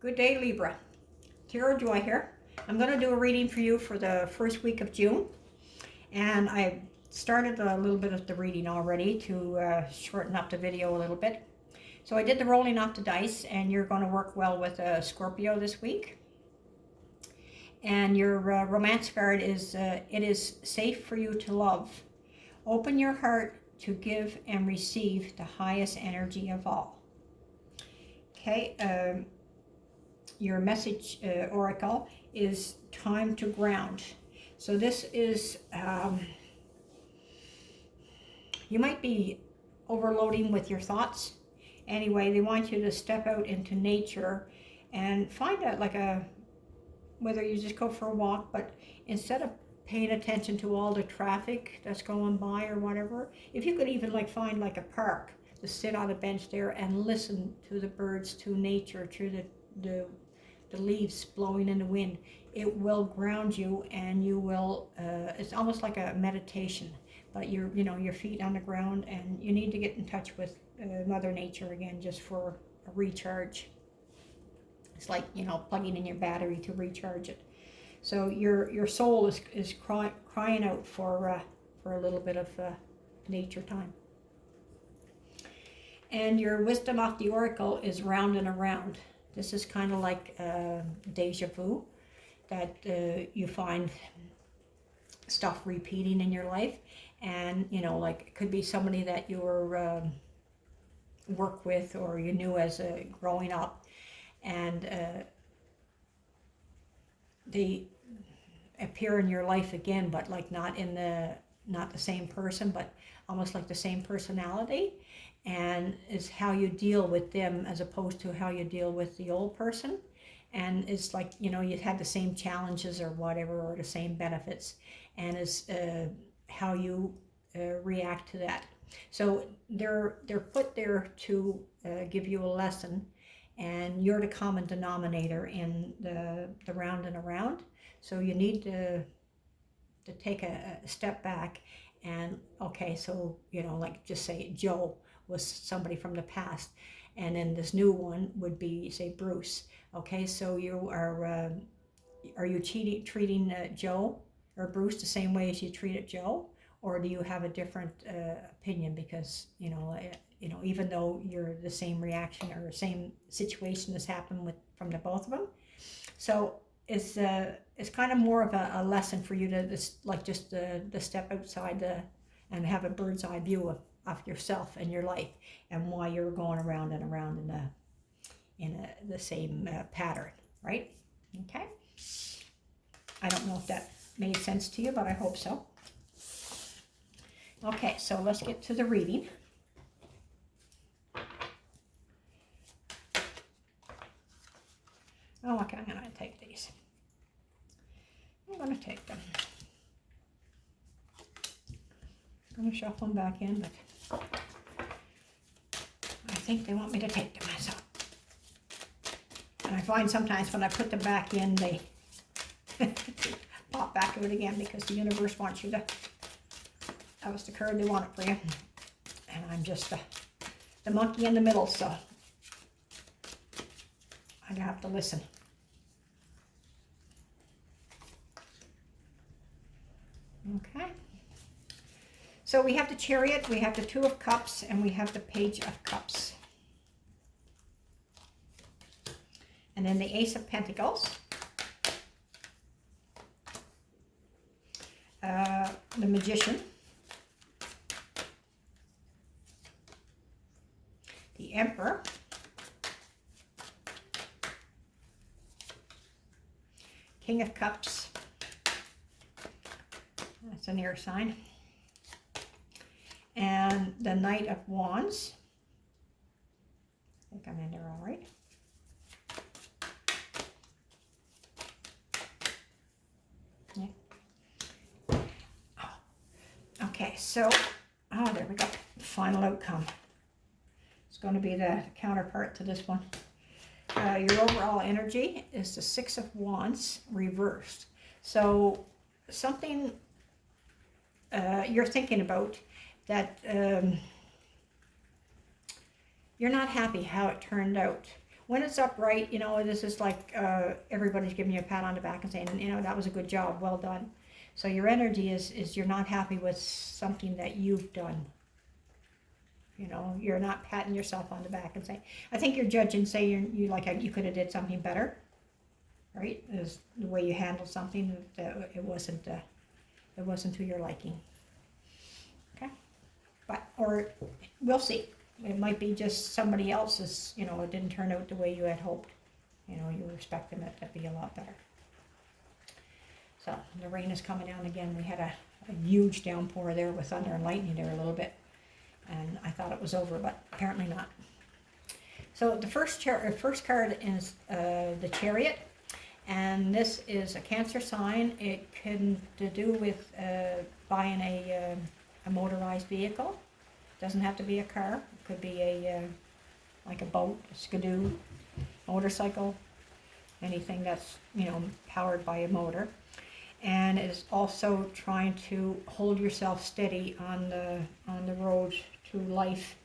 Good day, Libra. Tarot Joy here. I'm going to do a reading for you for the first week of June. And I started a little bit of the reading already to shorten up the video a little bit. So I did the rolling off the dice, and you're going to work well with a Scorpio this week. And your romance card is, it is safe for you to love. Open your heart to give and receive the highest energy of all. Okay, your message oracle is time to ground. So this is, you might be overloading with your thoughts. Anyway, they want you to step out into nature and find out whether you just go for a walk, but instead of paying attention to all the traffic that's going by or whatever, if you could even find a park to sit on a bench there and listen to the birds, to nature, to the leaves blowing in the wind, it will ground you, and you will, it's almost like a meditation, but your feet on the ground, and you need to get in touch with Mother Nature again, just for a recharge. It's like, plugging in your battery to recharge it. So your soul is crying out for a little bit of nature time. And your wisdom off the oracle is round and around. This is kind of like deja vu, that you find stuff repeating in your life. And, it could be somebody that you were work with, or you knew as growing up. And they appear in your life again, but not the same person, but almost like the same personality. And it's how you deal with them as opposed to how you deal with the old person. And it's like, you had the same challenges or whatever, or the same benefits, and it's how you react to that. So they're put there to give you a lesson, and you're the common denominator in the round and around. So you need to take a step back and, okay, so, just say Joe was somebody from the past, and then this new one would be, say, Bruce. Okay, so you are you treating Joe or Bruce the same way as you treated Joe, or do you have a different opinion? Because even though you're the same reaction or the same situation has happened from the both of them, so it's kind of more of a lesson for you to just the step outside and have a bird's eye view of yourself and your life, and why you're going around and around in the same pattern, right? Okay. I don't know if that made sense to you, but I hope so. Okay, so let's get to the reading. Oh, okay, I'm going to take these. I'm going to take them. I'm going to shuffle them back in, but I think they want me to take them myself. And I find sometimes when I put them back in, they pop back out again, because the universe wants you to. That was the card they wanted for you. And I'm just the monkey in the middle, so I have to listen. Okay. So we have the Chariot, we have the Two of Cups, and we have the Page of Cups. And then the Ace of Pentacles. The Magician. The Emperor. King of Cups. That's an air sign. And the Knight of Wands. I think I'm in there all right. Yeah. Oh. Okay, so, there we go. Final outcome. It's going to be the counterpart to this one. Your overall energy is the Six of Wands reversed. So something you're thinking about that you're not happy how it turned out. when it's upright, this is like everybody's giving you a pat on the back and saying, that was a good job, well done. So your energy is you're not happy with something that you've done. You're not patting yourself on the back and saying, I think you're judging, saying you could have did something better, right? Is the way you handled something that it wasn't to your liking. Okay, or we'll see. It might be just somebody else's. It didn't turn out the way you had hoped. You were expecting it to be a lot better. So the rain is coming down again. We had a huge downpour there with thunder and lightning there a little bit. And I thought it was over, but apparently not. So the first card is the Chariot, and this is a Cancer sign. It can to do with buying a motorized vehicle. Doesn't have to be a car. It could be like a boat, a skidoo, motorcycle, anything that's powered by a motor. And is also trying to hold yourself steady on the road to life.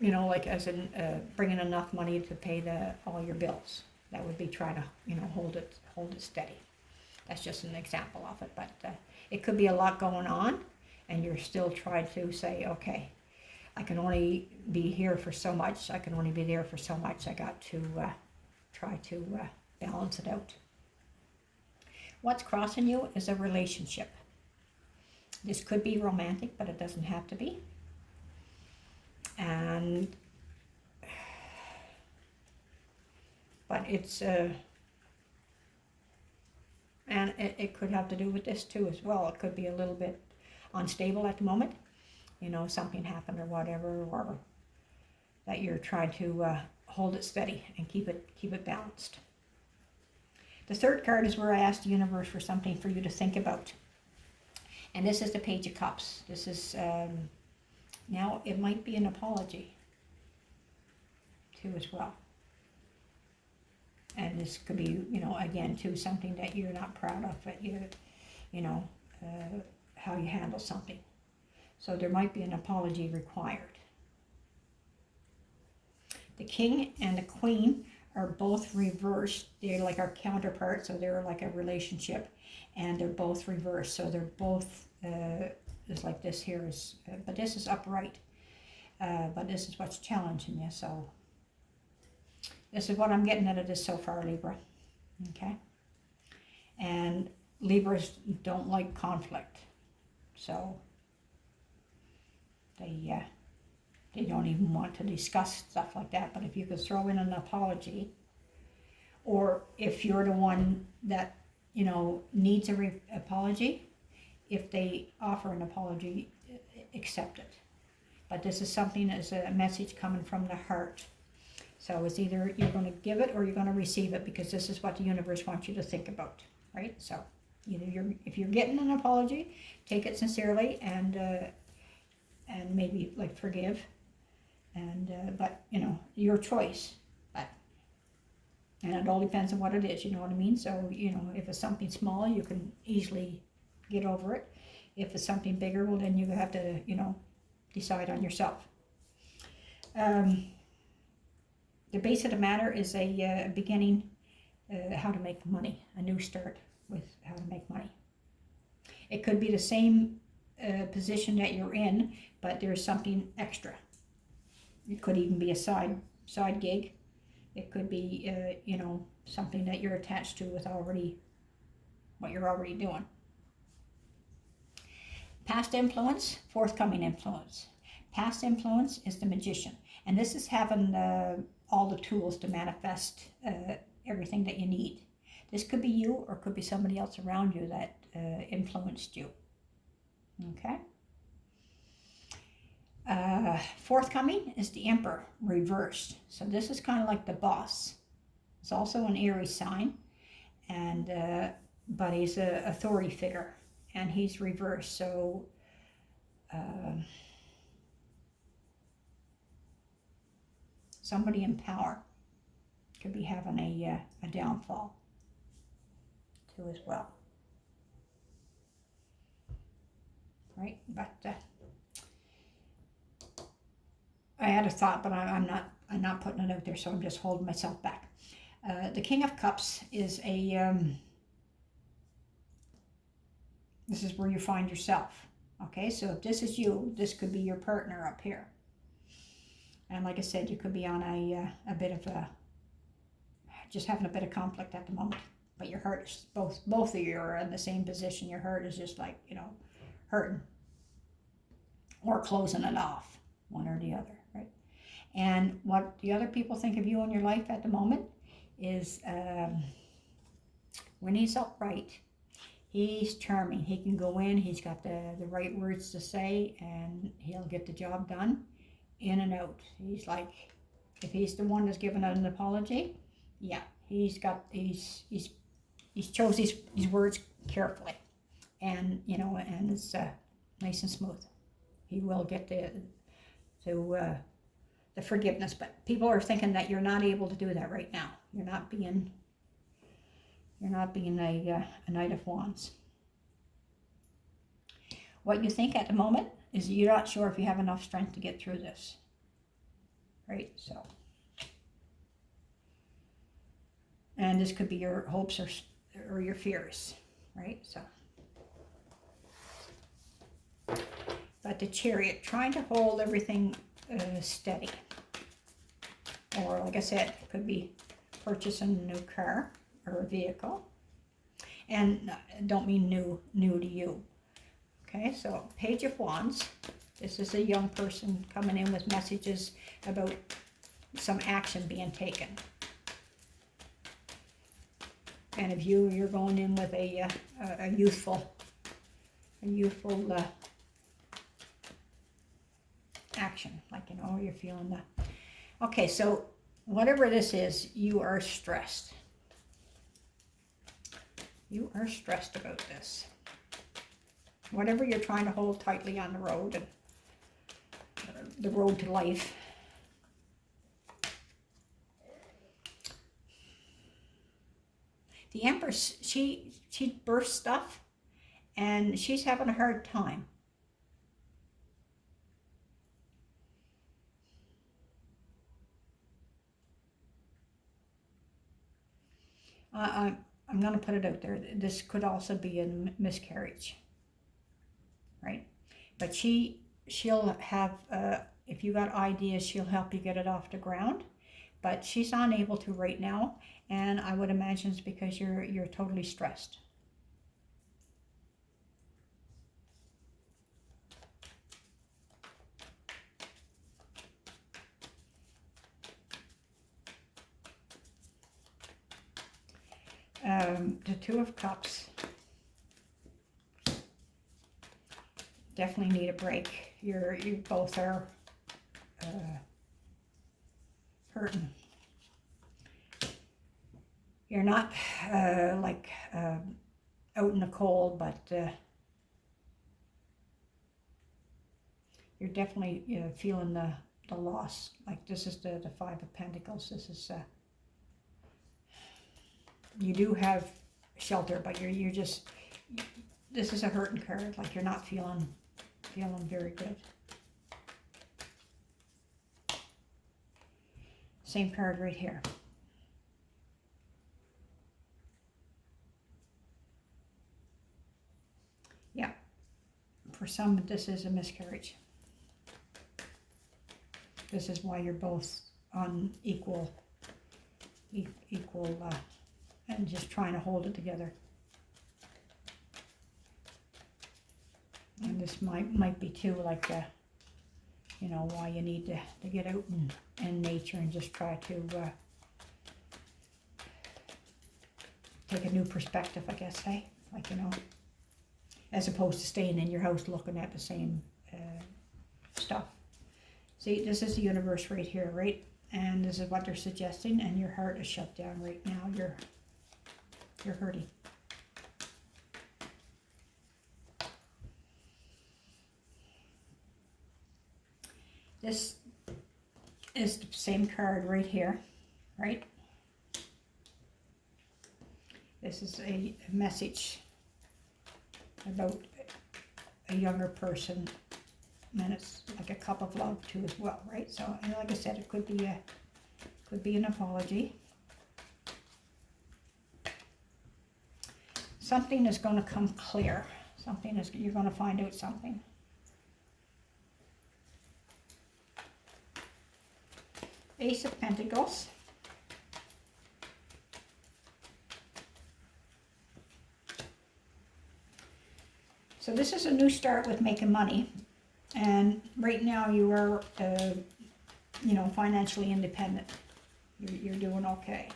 Like as in bringing enough money to pay all your bills. That would be trying to hold it steady. That's just an example of it, but it could be a lot going on, and you're still trying to say, okay, I can only be here for so much. I can only be there for so much. I got to try to balance it out. What's crossing you is a relationship. This could be romantic, but it doesn't have to be. But it's, and it could have to do with this too as well. It could be a little bit unstable at the moment. Something happened or whatever, or that you're trying to hold it steady and keep it balanced. The third card is where I asked the universe for something for you to think about. And this is the Page of Cups. This is, now it might be an apology too as well. And this could be, again, too, something that you're not proud of, that how you handle something. So there might be an apology required. The King and the Queen are both reversed. They're like our counterparts, so they're like a relationship, and they're both reversed. So they're both, just like this here is, but this is upright. But this is what's challenging you. So this is what I'm getting out of this so far, Libra. Okay? And Libras don't like conflict. So they don't even want to discuss stuff like that. But if you could throw in an apology, or if you're the one that, needs a apology, if they offer an apology, accept it. But this is something as a message coming from the heart. So it's either you're going to give it or you're going to receive it, because this is what the universe wants you to think about, right? So either if you're getting an apology, take it sincerely and maybe like forgive, and but your choice. And it all depends on what it is, you know what I mean? So if it's something small, you can easily get over it. If it's something bigger, well then you have to decide on yourself. The base of the matter is a beginning, how to make money, a new start with how to make money. It could be the same position that you're in, but there's something extra. It could even be a side gig. It could be, something that you're attached to with what you're already doing. Past influence, forthcoming influence. Past influence is the Magician. And this is having all the tools to manifest everything that you need. This could be you, or could be somebody else around you that influenced you. Okay? Forthcoming is the Emperor, reversed. So this is kind of like the boss. It's also an Aries sign, and but he's an authority figure, and he's reversed. So somebody in power could be having a downfall too as well. Right? But I had a thought, but I'm not putting it out there, so I'm just holding myself back. The King of Cups is this is where you find yourself. Okay, so if this is you, this could be your partner up here. And like I said, you could be on a bit of just having a bit of conflict at the moment. But your heart is, both of you are in the same position. Your heart is just like, hurting. Or closing it off, one or the other, right? And what the other people think of you in your life at the moment is when he's upright, he's charming. He can go in, he's got the right words to say, and he'll get the job done in and out. He's like, if he's the one that's giving out an apology, yeah, he's chose his words carefully, and and it's nice and smooth. He will get the forgiveness, but people are thinking that you're not able to do that right now. You're not being a Knight of Wands. What you think at the moment is you're not sure if you have enough strength to get through this, right? So, and this could be your hopes or your fears, right? So, but the Chariot, trying to hold everything steady, or like I said, it could be purchasing a new car or a vehicle, and don't mean new to you. Okay, so Page of Wands. This is a young person coming in with messages about some action being taken. And if you're going in with a youthful action, like you're feeling the. Okay, so whatever this is, you are stressed. You are stressed about this. Whatever you're trying to hold tightly on the road, and the road to life. The Empress, she bursts stuff, and she's having a hard time. I'm going to put it out there. This could also be a miscarriage, right? But she'll have, if you got ideas, she'll help you get it off the ground. But she's unable to right now, and I would imagine it's because you're totally stressed. The Two of Cups. Definitely need a break. You both are hurting. You're not out in the cold, but you're definitely feeling the loss. Like this is the Five of Pentacles. This is you do have shelter, but you're just, this is a hurting card. Like you're not feeling very good. Same card right here. Yeah, for some this is a miscarriage. This is why you're both on equal and just trying to hold it together. And this might be too like why you need to get out in nature and just try to take a new perspective, I guess, hey? Like, as opposed to staying in your house looking at the same stuff. See, this is the universe right here, right? And this is what they're suggesting, and your heart is shut down right now. You're hurting. This is the same card right here, right? This is a message about a younger person, and it's like a cup of love too as well, right? So, and like I said, it could be Could be an apology. Something is going to come clear. You're going to find out something. Ace of Pentacles. So this is a new start with making money. And right now you are, financially independent. You're doing okay.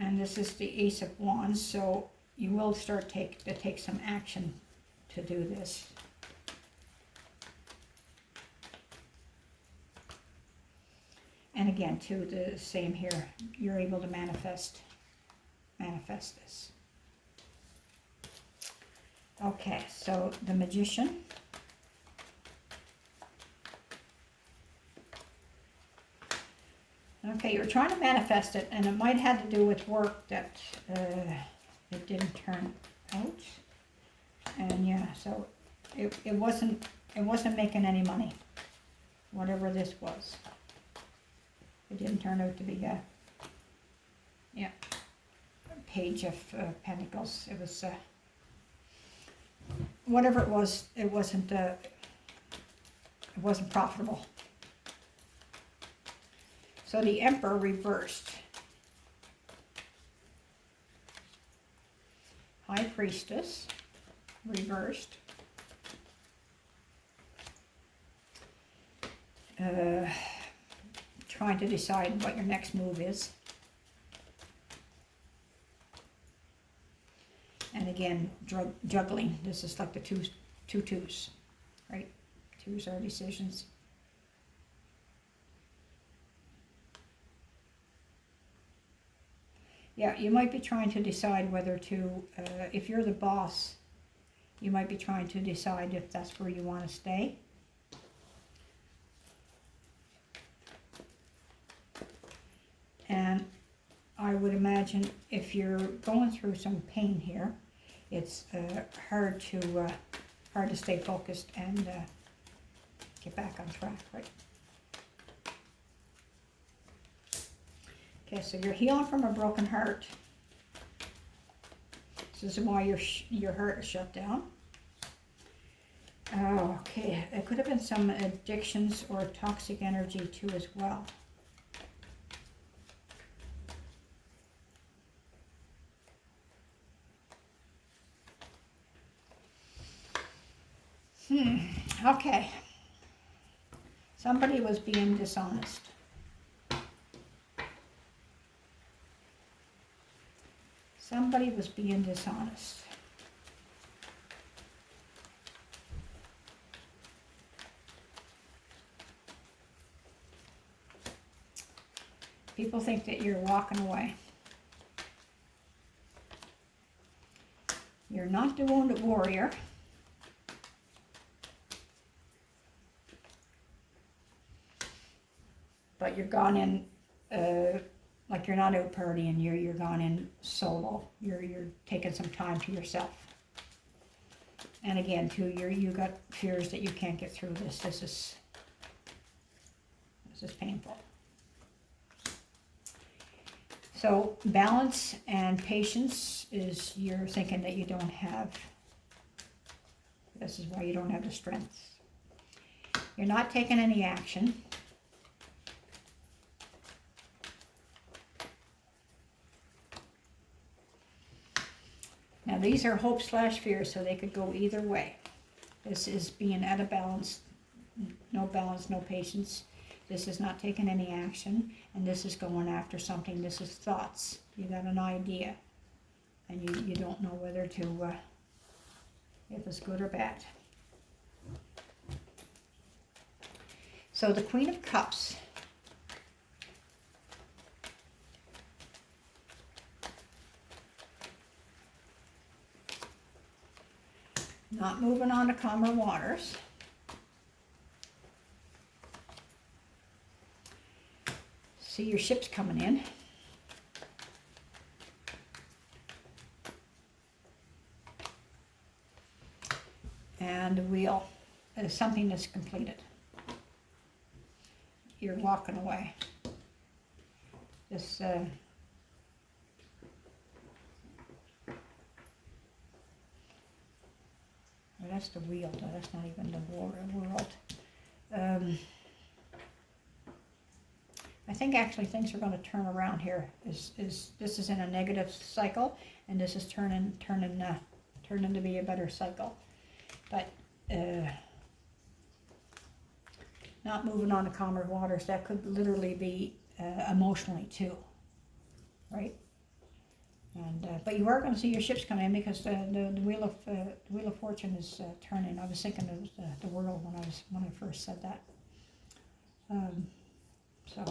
And this is the Ace of Wands, so you will start to take some action to do this. And again, too, the same here. You're able to manifest this. Okay, so the Magician. Okay, you're trying to manifest it, and it might have to do with work that it didn't turn out. And yeah, so it wasn't making any money, whatever this was. It didn't turn out to be a Page of Pentacles. It was whatever it was. It wasn't profitable. So the Emperor reversed. High Priestess reversed. Trying to decide what your next move is. And again, juggling. This is like the two twos, right? Twos are decisions. Yeah, you might be trying to decide whether to, if you're the boss, you might be trying to decide if that's where you want to stay. And I would imagine if you're going through some pain here, it's hard to stay focused and get back on track, right? Okay, so you're healing from a broken heart. This is why your heart is shut down. Oh, okay, it could have been some addictions or toxic energy too as well. Okay. Somebody was being dishonest. Somebody was being dishonest. People think that you're walking away. You're not the wounded warrior. But you're gone in, like you're not out partying, you're gone in solo. You're taking some time to yourself. And again, too, you got fears that you can't get through this. This is painful. So balance and patience is you're thinking that you don't have. This is why you don't have the strength. You're not taking any action. Now these are hope/fears, so they could go either way. This is being out of balance, no patience. This is not taking any action, and this is going after something. This is thoughts. You got an idea, and you don't know whether to, if it's good or bad. So the Queen of Cups. Not moving on to calmer waters. See your ships coming in. And the Wheel is something that's completed. you're walking away. This well, that's the wheel, though. That's not even the world. I think actually things are going to turn around here. This is in a negative cycle, and this is turning to be a better cycle. But not moving on to calmer waters. That could literally be emotionally too, right? And but you are going to see your ships come in because the wheel of fortune is turning. I was thinking of the world when I first said that. So.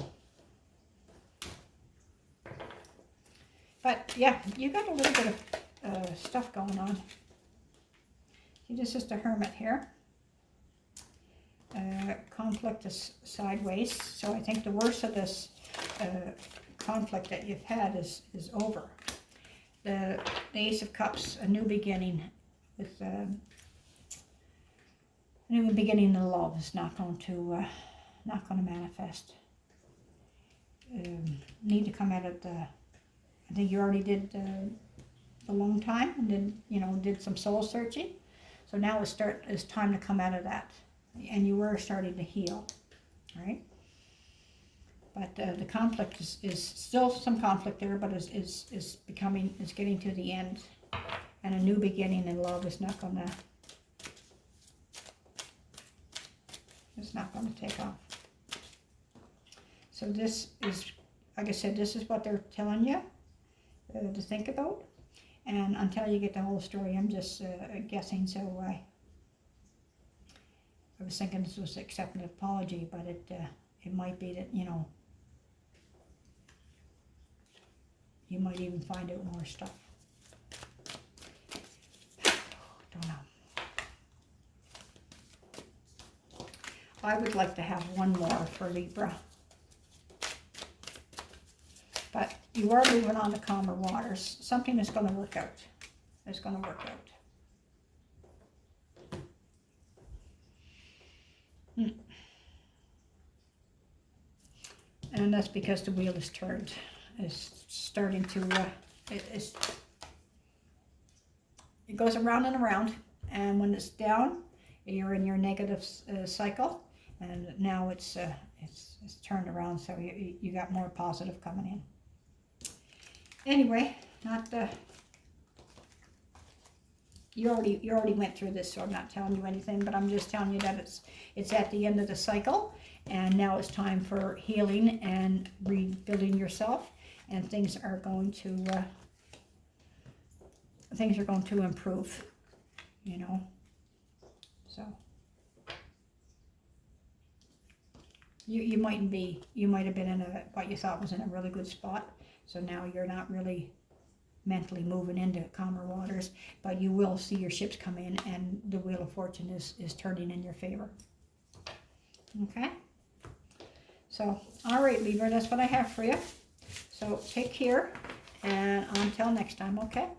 But yeah, you got a little bit of stuff going on. See, this is the Hermit here. Conflict is sideways, so I think the worst of this conflict that you've had is over. The Ace of Cups, a new beginning with a new beginning in love is not going to manifest. Need to come out of the. I think you already did a long time and did some soul searching. So now it's time to come out of that, and you were starting to heal, right? But the conflict is still some conflict there, but is getting to the end, and a new beginning in love is not gonna take off. So this is, like I said, this is what they're telling you to think about, and until you get the whole story, I'm just guessing. So I was thinking this was accepting an apology, but it might be that you might even find out more stuff. Don't know. I would like to have one more for Libra. But you are moving on to calmer waters. Something is going to work out. It's going to work out. And that's because the wheel is turned. It's starting to, it goes around and around. And when it's down, you're in your negative cycle. And now it's turned around, so you got more positive coming in. Anyway, you already went through this, so I'm not telling you anything, but I'm just telling you that it's at the end of the cycle, and now it's time for healing and rebuilding yourself, and things are going to improve, So you might have been in what you thought was in a really good spot. So now you're not really mentally moving into calmer waters, but you will see your ships come in, and the Wheel of Fortune is turning in your favor. Okay? So, all right, Libra, that's what I have for you. So take care, and until next time, okay?